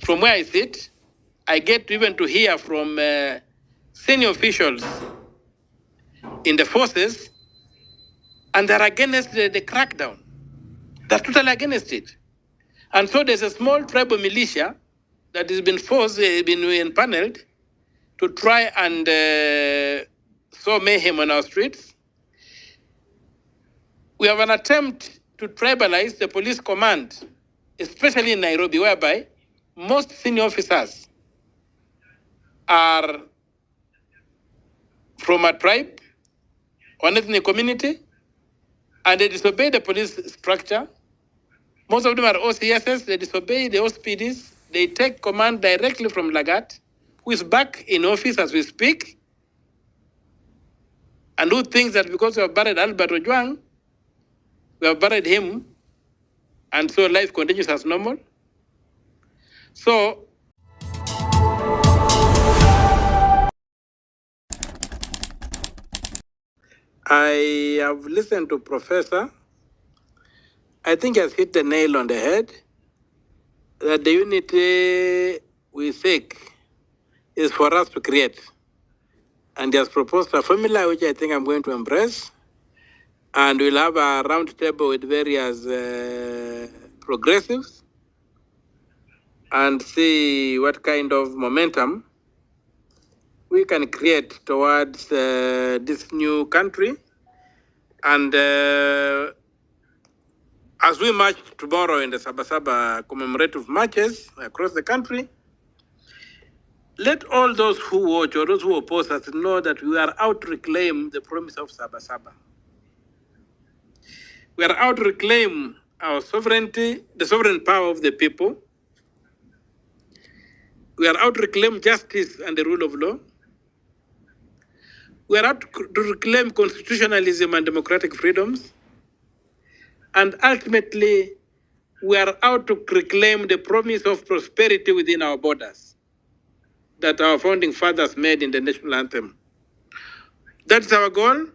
from where I sit, I get even to hear from senior officials in the forces, and they're against the crackdown. They're totally against it. And so there's a small tribal militia that has been forced, been empaneled to try and sow mayhem on our streets. We have an attempt to tribalize the police command, especially in Nairobi, whereby most senior officers are from a tribe or ethnic community, and they disobey the police structure. Most of them are OCSs, they disobey the OSPDs, they take command directly from Lagat, who is back in office as we speak, and who thinks that because we have buried Albert Ojwang, we have buried him, and so life continues as normal. So, I have listened to Professor. I think he has hit the nail on the head, that the unity we seek is for us to create. And he has proposed a formula which I think I'm going to embrace. And we'll have a round table with various progressives and see what kind of momentum we can create towards this new country. And as we march tomorrow in the Saba commemorative marches across the country, let all those who watch or those who oppose us know that we are out to reclaim the promise of Saba. We are out to reclaim our sovereignty, the sovereign power of the people. We are out to reclaim justice and the rule of law. We are out to reclaim constitutionalism and democratic freedoms. And ultimately, we are out to reclaim the promise of prosperity within our borders that our founding fathers made in the national anthem. That's our goal.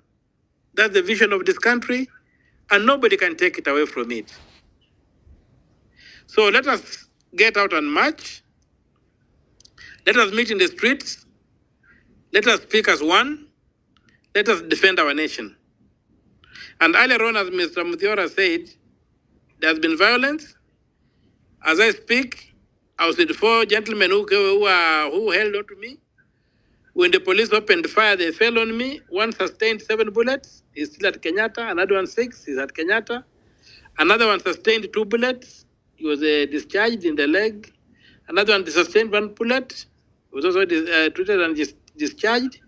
That's the vision of this country, and nobody can take it away from it. So let us get out and march. Let us meet in the streets. Let us speak as one. Let us defend our nation. And earlier on, as Mr. Muthiora said, there has been violence. As I speak, I was with 4 gentlemen who held on to me. When the police opened fire, they fell on me. One sustained 7 bullets. He's still at Kenyatta. Another one 6. He's at Kenyatta. Another one sustained 2 bullets. He was discharged in the leg. Another one sustained 1 bullet. He was also treated and discharged.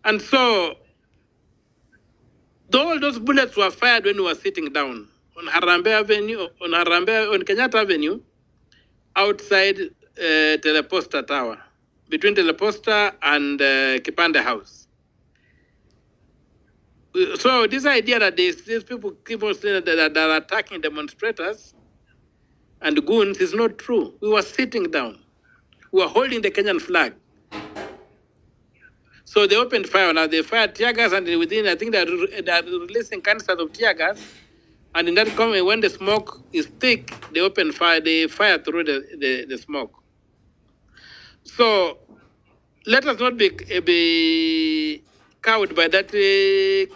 And so, all those bullets were fired when we were sitting down on Kenyatta Avenue, outside Teleposta Tower, between Teleposta and Kipande House. So this idea that these people keep on saying that are attacking demonstrators and goons is not true. We were sitting down. We were holding the Kenyan flag. So they opened fire. Now they fired tear gas, and within, I think they're releasing canisters of tear gas. And in that comment, when the smoke is thick, they open fire. They fire through the smoke. So let us not be cowed by that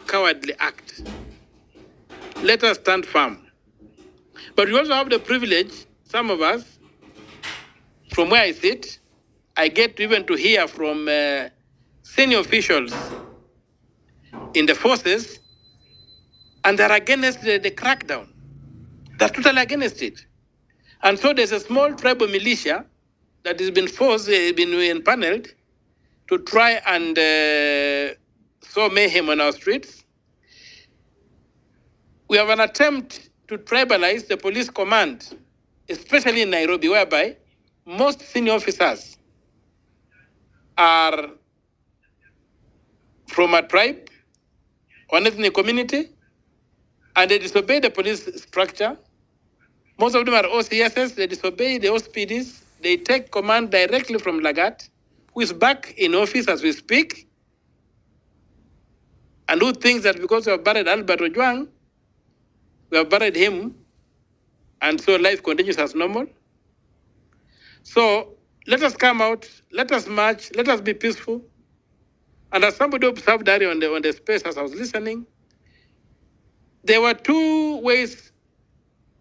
cowardly act. Let us stand firm. But we also have the privilege, some of us, from where I sit, I get even to hear from senior officials in the forces, and they're against the crackdown. They're totally against it. And so there's a small tribal militia that has been forced, been empaneled to try and sow mayhem on our streets. We have an attempt to tribalize the police command, especially in Nairobi, whereby most senior officers are from a tribe or ethnic community, and they disobey the police structure. Most of them are OCSs, they disobey the OSPDs, they take command directly from Lagat, who is back in office as we speak, and who thinks that because we have buried Albert Ojwang, we have buried him, and so life continues as normal. So let us come out, let us march, let us be peaceful. And as somebody observed Dari on the space as I was listening, there were two ways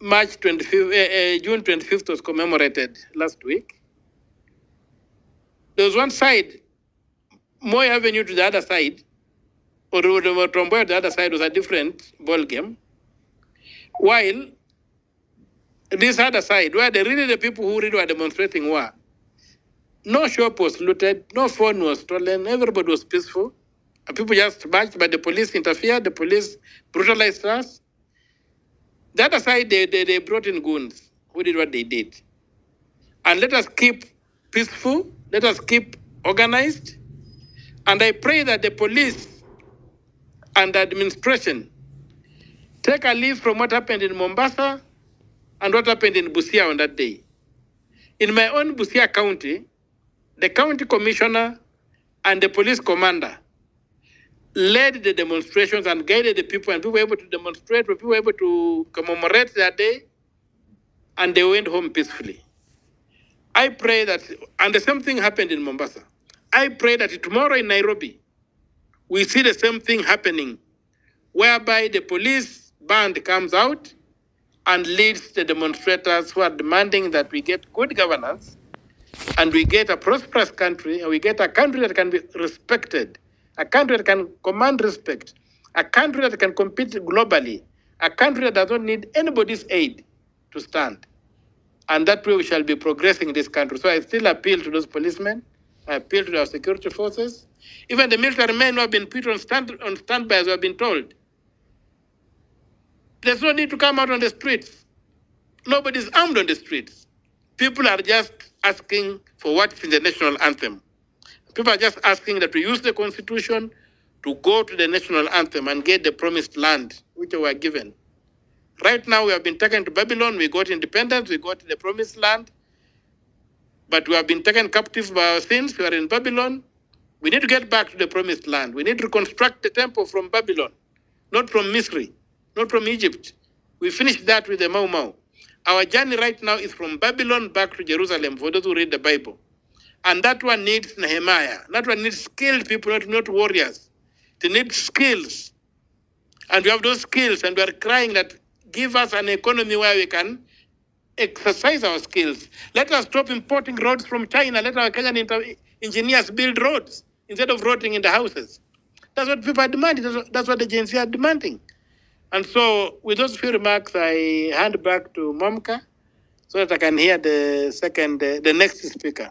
March 25th, June 25th was commemorated last week. There was one side, Moy Avenue to the other side, or Tomboy to the other side was a different ball game. While this other side, where the people who really were demonstrating were, no shop was looted, no phone was stolen, everybody was peaceful. And people just marched, but the police interfered, the police brutalized us. The other side, they brought in goons who did what they did. And let us keep peaceful, let us keep organized. And I pray that the police and the administration take a leaf from what happened in Mombasa and what happened in Busia on that day. In my own Busia County, the county commissioner and the police commander led the demonstrations and guided the people, and people were able to demonstrate, people were able to commemorate that day, and they went home peacefully. I pray that, and the same thing happened in Mombasa. I pray that tomorrow in Nairobi, we see the same thing happening, whereby the police band comes out and leads the demonstrators who are demanding that we get good governance and we get a prosperous country, and we get a country that can be respected, a country that can command respect, a country that can compete globally, a country that does not need anybody's aid to stand. And that way we shall be progressing this country. So I still appeal to those policemen, I appeal to our security forces, even the military men who have been put on standby, as we have been told. There's no need to come out on the streets. Nobody's armed on the streets. People are just asking for what's in the national anthem. People are just asking that we use the constitution to go to the national anthem and get the promised land, which we were given. Right now, we have been taken to Babylon. We got independence. We got the promised land. But we have been taken captive by our sins. We are in Babylon. We need to get back to the promised land. We need to reconstruct the temple from Babylon, not from Misri, not from Egypt. We finished that with the Mau Mau. Our journey right now is from Babylon back to Jerusalem, for those who read the Bible. And that one needs Nehemiah. That one needs skilled people, not warriors. They need skills. And we have those skills, and we are crying that give us an economy where we can exercise our skills. Let us stop importing roads from China. Let our Kenyan engineers build roads instead of rotting in the houses. That's what people are demanding. That's what the Gen Z are demanding. And so, with those few remarks, I hand back to Momka so that I can hear the next speaker.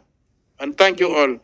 And thank you all.